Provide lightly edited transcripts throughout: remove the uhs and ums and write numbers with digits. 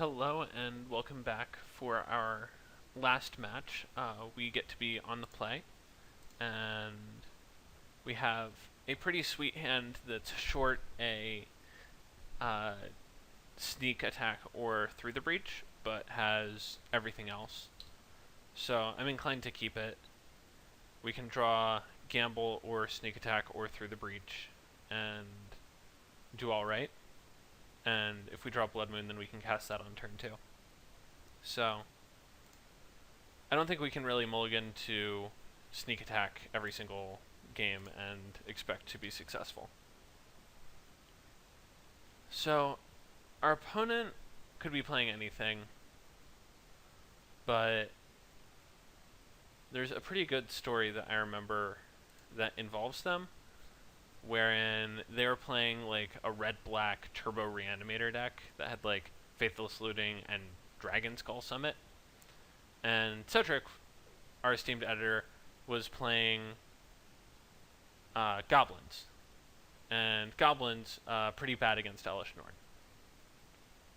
Hello and welcome back for our last match. We get to be on the play, and we have a pretty sweet hand that's short a uh, sneak attack or through the breach, but has everything else. So I'm inclined to keep it. We can draw gamble or sneak attack or through the breach and do alright. And if we draw Blood Moon, then we can cast that on turn 2. So I don't think we can really mulligan to sneak attack every single game and expect to be successful. So our opponent could be playing anything, but there's a pretty good story that I remember that involves them, wherein they were playing like a red-black turbo reanimator deck that had like Faithless Looting and Dragon Skull Summit. And Cedric, our esteemed editor, was playing Goblins. And Goblins, pretty bad against Elesh Norn.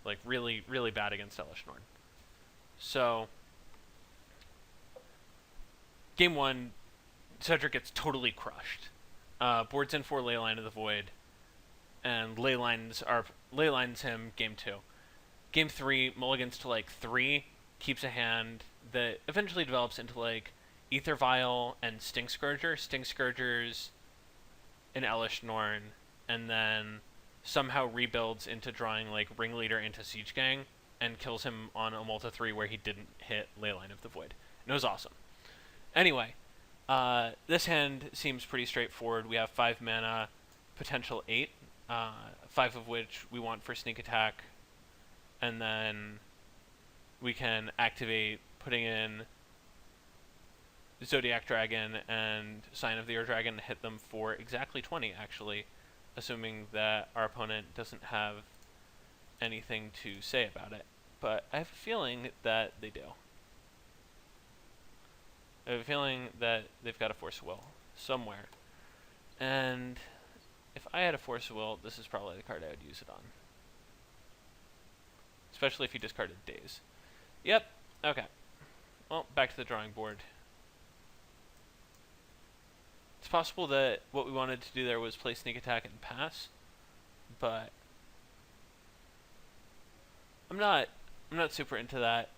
Like really, really bad against Elesh Norn. So game 1, Cedric gets totally crushed. Boards in for Leyline of the Void, and Leylines him game 2. Game 3, mulligans to like 3, keeps a hand that eventually develops into like Ether Vial and Sting Scourger. Sting Scourger's an Elesh Norn, and then somehow rebuilds into drawing like Ringleader into Siege Gang and kills him on a Multa 3 where he didn't hit Leyline of the Void. And it was awesome. Anyway, this hand seems pretty straightforward. We have 5 mana, potential 8, 5 of which we want for sneak attack, and then we can activate putting in Zodiac Dragon and Scion of the Ur Dragon and hit them for exactly 20, actually, assuming that our opponent doesn't have anything to say about it. But I have a feeling that they do. I have a feeling that they've got a Force of Will somewhere. And if I had a Force of Will, this is probably the card I would use it on. Especially if he discarded Daze. Yep, okay. Well, back to the drawing board. It's possible that what we wanted to do there was play sneak attack and pass, but I'm not super into that.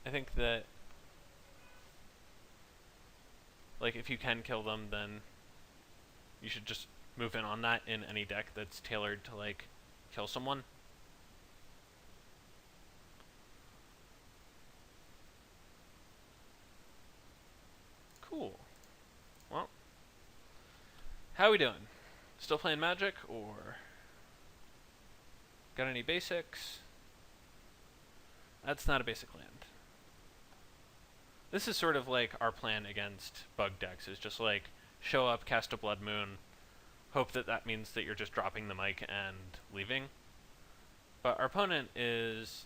I think that like if you can kill them, then you should just move in on that in any deck that's tailored to like kill someone. Cool. Well, how are we doing? Still playing Magic, or got any basics? That's not a basic land. This is sort of like our plan against bug decks, is just like show up, cast a Blood Moon, hope that that means that you're just dropping the mic and leaving. But our opponent is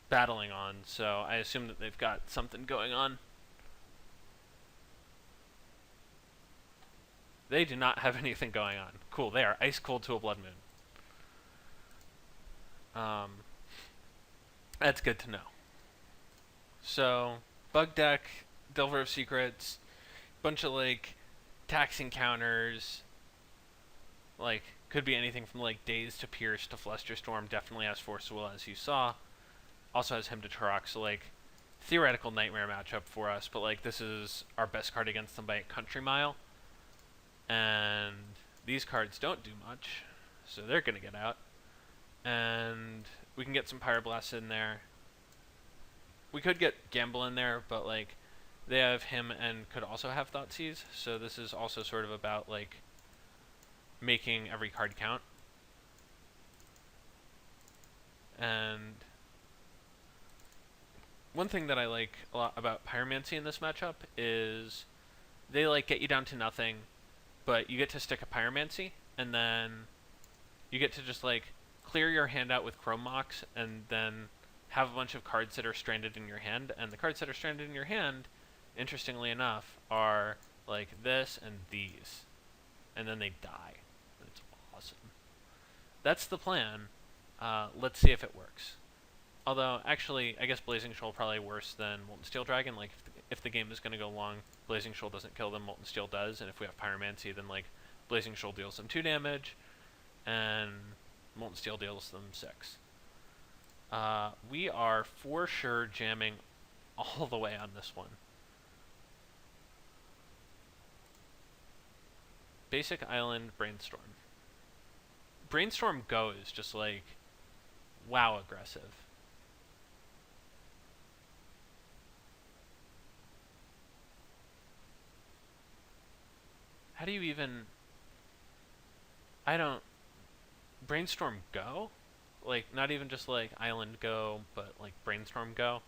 battling on, so I assume that they've got something going on. They do not have anything going on. Cool, they are ice cold to a Blood Moon. That's good to know. So bug deck, Delver of Secrets, bunch of like taxing counters, like could be anything from like Daze to Pierce to Flusterstorm. Definitely has Force of Will, as you saw. Also has Hymn to Turok, so like theoretical nightmare matchup for us, but like this is our best card against them by a country mile. And these cards don't do much, so they're gonna get out. And we can get some Pyroblast in there. We could get Gamble in there, but like they have him and could also have Thoughtseize, so this is also sort of about like making every card count. And one thing that I like a lot about Pyromancy in this matchup is they like get you down to nothing, but you get to stick a Pyromancy, and then you get to just like clear your hand out with Chrome Mox, and then have a bunch of cards that are stranded in your hand. And the cards that are stranded in your hand, interestingly enough, are like this and these, and then they die. It's awesome. That's the plan. Let's see if it works. Although, actually, I guess Blazing Shoal probably worse than Molten Steel Dragon. Like, if the game is going to go long, Blazing Shoal doesn't kill them, Molten Steel does. And if we have Pyromancy, then, like, Blazing Shoal deals them 2 damage, and Molten Steel deals them 6. We are for sure jamming all the way on this one. Basic Island, Brainstorm. Brainstorm Go is just like, wow, aggressive. How do you even... I don't... Brainstorm Go? Like, not even just like Island Go, but like Brainstorm Go?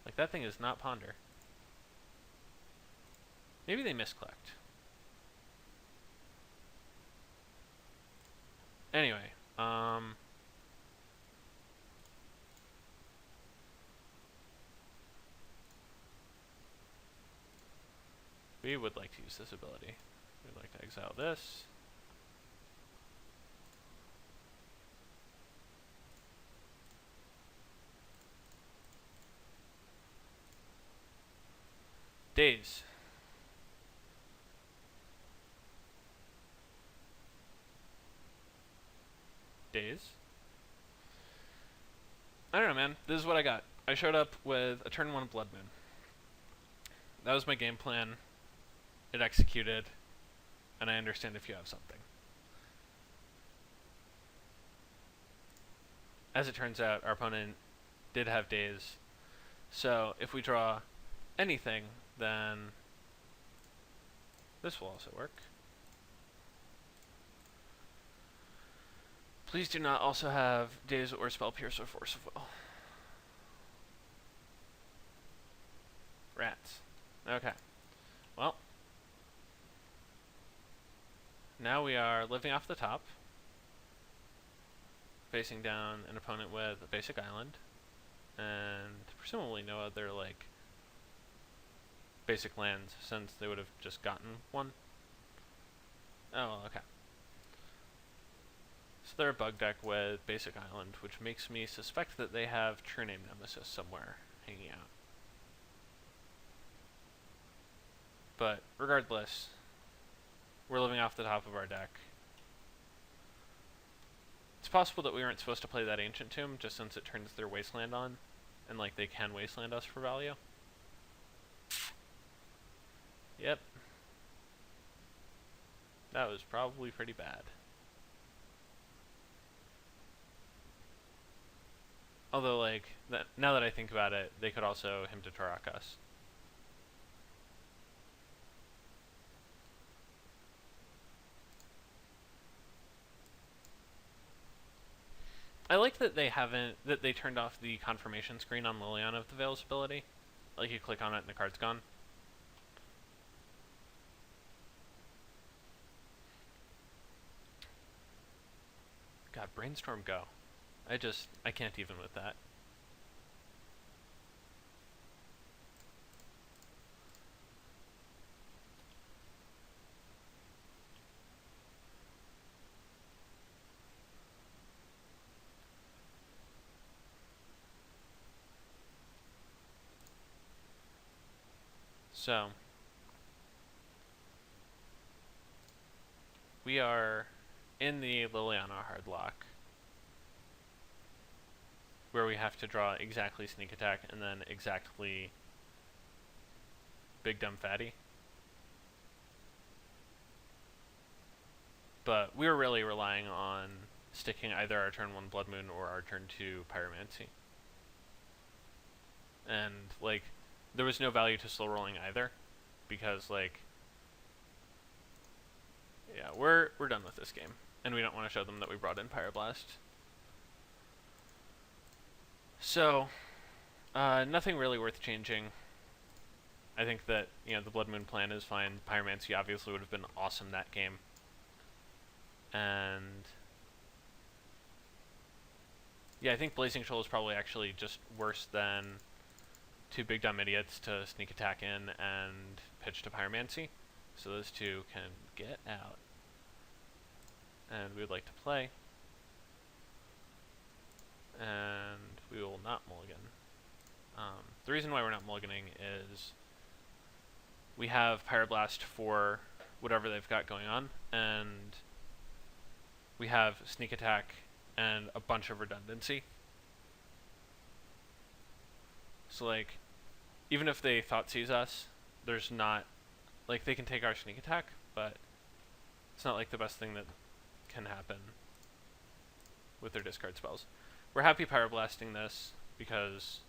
Like, that thing is not Ponder. Maybe they misclicked. Anyway, we would like to use this ability. We'd like to exile this. Days. Days. I don't know, man. This is what I got. I showed up with a turn 1 Blood Moon. That was my game plan. It executed, and I understand if you have something. As it turns out, our opponent did have Days. So if we draw anything, then this will also work. Please do not also have Days or Spell Pierce or Force of Will. Rats. Okay. Well. Now we are living off the top. Facing down an opponent with a basic island. And presumably no other, like, basic lands, since they would have just gotten one. Oh, well, okay. So they're a bug deck with basic island, which makes me suspect that they have True Name Nemesis somewhere hanging out. But regardless, we're living off the top of our deck. It's possible that we weren't supposed to play that Ancient Tomb, just since it turns their Wasteland on, and like they can Wasteland us for value. Yep. That was probably pretty bad. Although, like, now that I think about it, they could also Hymn to Tarak us. I like that they turned off the confirmation screen on Liliana of the Veil's ability. Like, you click on it and the card's gone. God, Brainstorm Go. I can't even with that. So, we are in the Liliana hard lock, where we have to draw exactly Sneak Attack and then exactly Big Dumb Fatty. But we were really relying on sticking either our turn 1 Blood Moon or our turn 2 Pyromancy. And, like, there was no value to slow rolling either, because, like, yeah, we're done with this game, and we don't want to show them that we brought in Pyroblast. So, nothing really worth changing. I think that, you know, the Blood Moon plan is fine. Pyromancy obviously would have been awesome that game. And yeah, I think Blazing Shoal is probably actually just worse than 2 Big Dumb Idiots to Sneak Attack in and pitch to Pyromancy. So those two can get out. And we would like to play. and we will not mulligan. The reason why we're not mulliganing is we have Pyroblast for whatever they've got going on, and we have Sneak Attack and a bunch of redundancy. So, like, even if they Thought Seize us, there's not, like, they can take our Sneak Attack, but it's not, like, the best thing that can happen with their discard spells. We're happy Pyroblasting this, because,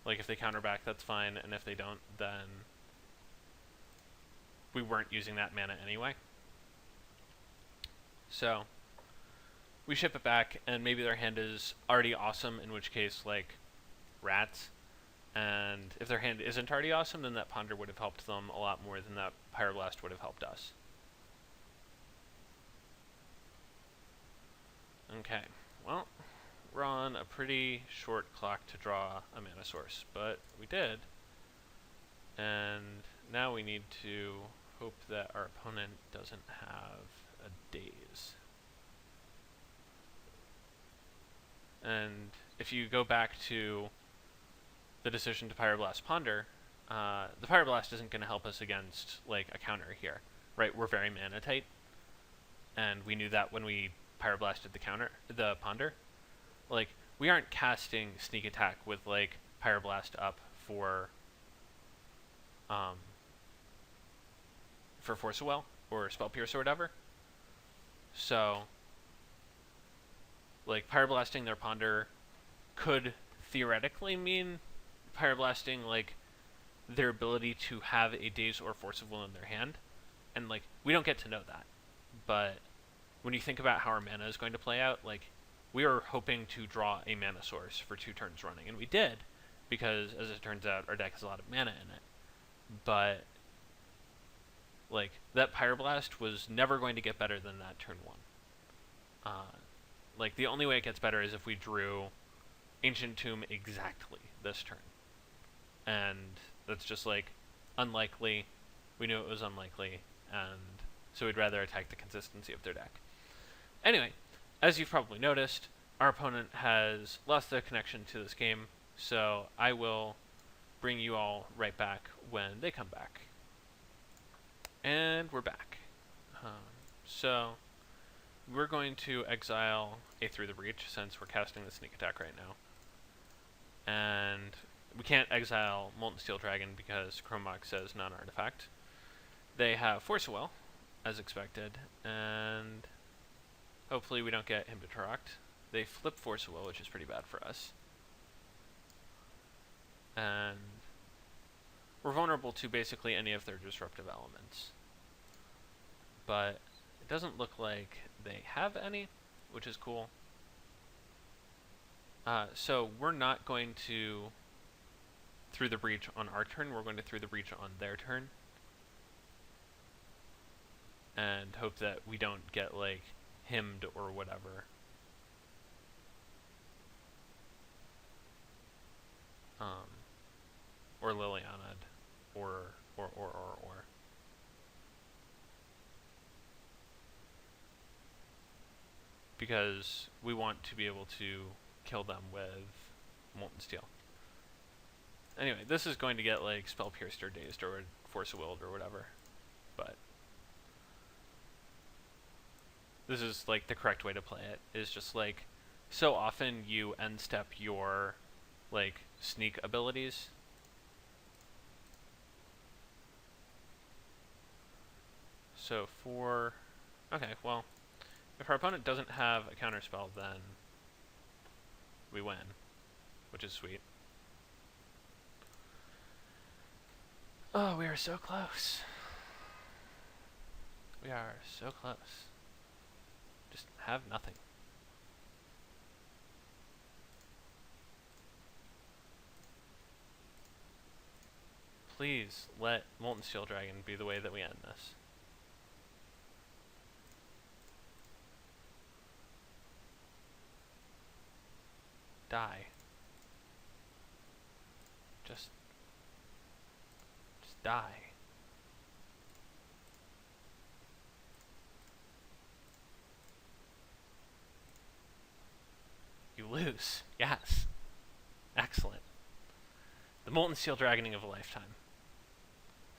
like, if they counter back, that's fine, and if they don't, then we weren't using that mana anyway. So, we ship it back, and maybe their hand is already awesome, in which case, like, rats. And if their hand isn't already awesome, then that Ponder would have helped them a lot more than that Pyroblast would have helped us. Okay, well, we're on a pretty short clock to draw a mana source, but we did. And now we need to hope that our opponent doesn't have a daze. And if you go back to the decision to Pyroblast Ponder, the Pyroblast isn't going to help us against, like, a counter here, right? We're very mana tight, and we knew that when we Pyroblasted the Ponder. Like, we aren't casting Sneak Attack with, like, Pyroblast up for Force of Will or Spell Pierce or whatever. So, like, Pyroblasting their Ponder could theoretically mean Pyroblasting, like, their ability to have a Daze or Force of Will in their hand. And, like, we don't get to know that. But when you think about how our mana is going to play out, like, we are hoping to draw a mana source for 2 turns running. And we did, because, as it turns out, our deck has a lot of mana in it. But, like, that Pyroblast was never going to get better than that turn 1. Like, the only way it gets better is if we drew Ancient Tomb exactly this turn. And that's just, like, unlikely. We knew it was unlikely, and so we'd rather attack the consistency of their deck. Anyway, as you've probably noticed, our opponent has lost their connection to this game, so I will bring you all right back when they come back. And we're back. So we're going to exile a Through the Breach, since we're casting the Sneak Attack right now. And we can't exile Molten Steel Dragon because Chromok says non-artifact. They have Force of Will, as expected, and hopefully we don't get him to Toroct. They flip Force of Will, which is pretty bad for us. And we're vulnerable to basically any of their disruptive elements. But it doesn't look like they have any, which is cool. So we're not going to Through the Breach on our turn, we're going to Through the Breach on their turn. And hope that we don't get, like, hymned or whatever. Or Liliana'd, or. Because we want to be able to kill them with Molten Steel. Anyway, this is going to get, like, Spell Pierced or Dazed or Force of Willed or whatever. But this is, like, the correct way to play it, is just, like, so often you end step your, like, sneak abilities. So okay, well, if our opponent doesn't have a counterspell, then we win, which is sweet. Oh, we are so close. We are so close. Just have nothing. Please let Molten Steel Dragon be the way that we end this. Die. Just die. You the Molten Steel Dragoning of a lifetime.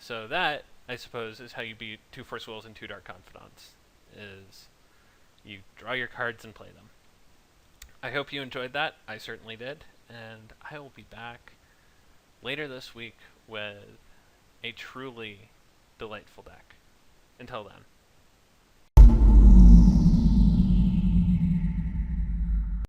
So that, I suppose, is how you beat 2 Force Wills and 2 Dark Confidants, is you draw your cards and play them. I hope you enjoyed that. I certainly did. And I will be back later this week with a truly delightful deck. Until then.